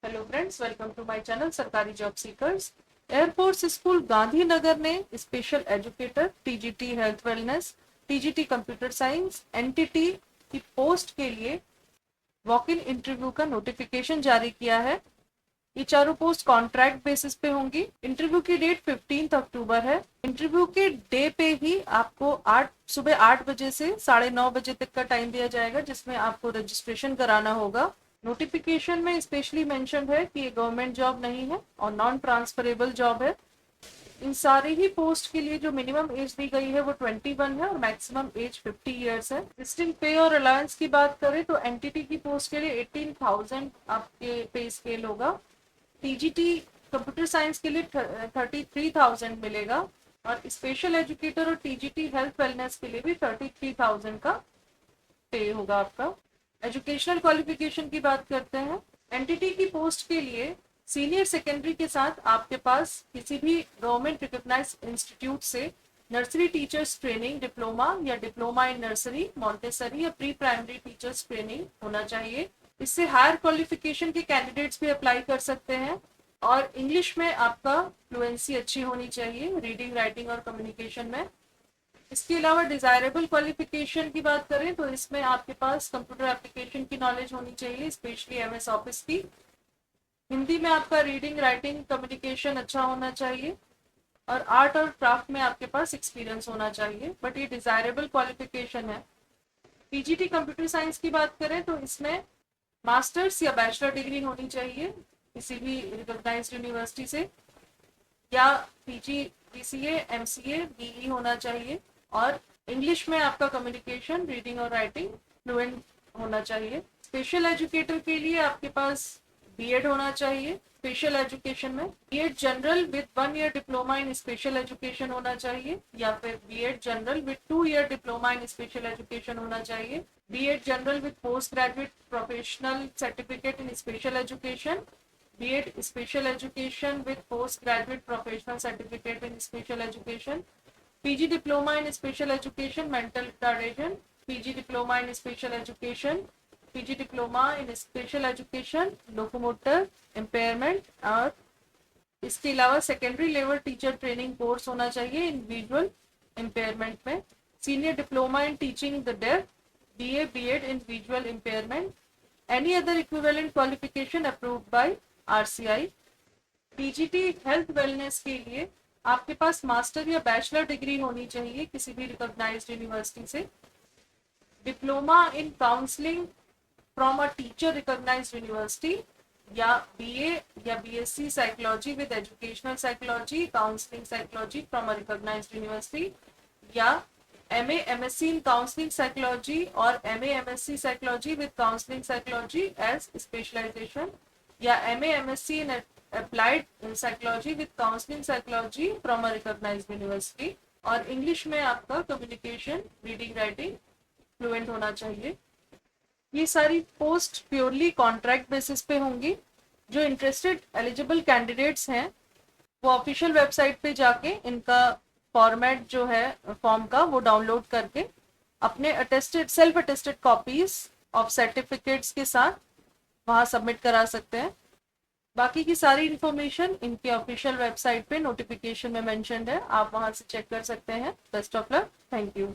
Hello friends, welcome to my channel सरकारी job seekers. Air force school Gandhinagar ने special educator, TGT health wellness, TGT computer science, NTT की post के लिए walk in interview का notification जारी किया है। ये चारों पोस्ट कॉन्ट्रैक्ट बेसिस पे होंगी। इंटरव्यू की डेट 15 अक्टूबर है। इंटरव्यू के डे पे ही आपको सुबह 8 बजे से 9:30 बजे तक का टाइम दिया जाएगा, जिसमें आपको रजिस्ट्रेशन कराना होगा। नोटिफिकेशन में स्पेशली मेंशन है कि ये गवर्नमेंट जॉब नहीं है और नॉन ट्रांसफरेबल जॉब है। इन सारे ही पोस्ट के लिए जो मिनिमम एज दी गई है वो 21 है और मैक्सिमम एज 50 ईयर्स है। डिस्टिंक्ट पे और अलाउंस की बात करें तो एनटीटी की पोस्ट के लिए 18,000 आपके पे स्केल होगा। टीजीटी कंप्यूटर साइंस के लिए 33,000 मिलेगा और स्पेशल एजुकेटर और टीजीटी हेल्थ वेलनेस के लिए भी 33,000 का पे होगा आपका। एजुकेशनल क्वालिफिकेशन की बात करते हैं। एनटीटी की पोस्ट के लिए सीनियर सेकेंडरी के साथ आपके पास किसी भी गवर्नमेंट रिकॉग्नाइज इंस्टीट्यूट से नर्सरी टीचर्स ट्रेनिंग डिप्लोमा या डिप्लोमा इन नर्सरी, मॉन्टेसरी या प्री प्राइमरी टीचर्स ट्रेनिंग होना चाहिए। इससे हायर क्वालिफिकेशन के कैंडिडेट्स भी अप्लाई कर सकते हैं। और इंग्लिश में आपका फ्लुएंसी अच्छी होनी चाहिए, रीडिंग, राइटिंग और कम्युनिकेशन में। इसके अलावा डिजायरेबल क्वालिफिकेशन की बात करें तो इसमें आपके पास कंप्यूटर एप्लीकेशन की नॉलेज होनी चाहिए, स्पेशली एमएस ऑफिस की। हिंदी में आपका रीडिंग, राइटिंग, कम्युनिकेशन अच्छा होना चाहिए और आर्ट और क्राफ्ट में आपके पास एक्सपीरियंस होना चाहिए, बट ये डिजायरेबल क्वालिफिकेशन है। पीजीटी कंप्यूटर साइंस की बात करें तो इसमें मास्टर्स या बैचलर डिग्री होनी चाहिए किसी भी रिकॉग्नाइज्ड यूनिवर्सिटी से, या पीजी, बीसीए, एमसीए, बीई होना चाहिए। और इंग्लिश में आपका कम्युनिकेशन, रीडिंग और राइटिंग फ्लुएंट होना चाहिए। स्पेशल एजुकेटर के लिए आपके पास बीएड होना चाहिए। स्पेशल एजुकेशन में B Ed general with 1 year diploma in special education होना चाहिए, या फिर B Ed general with 2 year diploma in special education होना चाहिए। B Ed general with post graduate professional certificate in special education, B.Ed Special Education with Postgraduate Professional Certificate in Special Education, PG Diploma in Special Education Mental Retardation, PG Diploma in Special Education, PG Diploma in Special Education Locomotor Impairment। और इसके अलावा secondary level teacher training course होना चाहिए in visual impairment में। Senior diploma in teaching the deaf, BA B.Ed in Visual Impairment, any other equivalent qualification approved by RCI। TGT health wellness के लिए आपके पास मास्टर या बैचलर डिग्री होनी चाहिए किसी भी रिकॉग्नाइज्ड यूनिवर्सिटी से। Diploma in counselling from a teacher recognised university, या बीए या BSc psychology with educational psychology, counselling psychology from a recognised university, या MA MSc in counselling psychology और MA MSc psychology with counselling psychology as specialisation, या MA MSc in applied psychology with counselling psychology from a recognised university. और English में आपका communication, reading, writing fluent होना चाहिए। ये सारी पोस्ट प्योरली कॉन्ट्रैक्ट बेसिस पे होंगी। जो इंटरेस्टेड एलिजिबल कैंडिडेट्स हैं वो ऑफिशियल वेबसाइट पे जाके इनका फॉर्मेट जो है फॉर्म का वो डाउनलोड करके अपने attested, self attested copies of certificates के साथ वहाँ सबमिट करा सकते हैं। बाकी की सारी इन्फॉर्मेशन इनके ऑफिशियल वेबसाइट पे नोटिफिकेशन में मेंशन्ड है, आप वहाँ से चेक कर सकते हैं। Best of luck, thank you.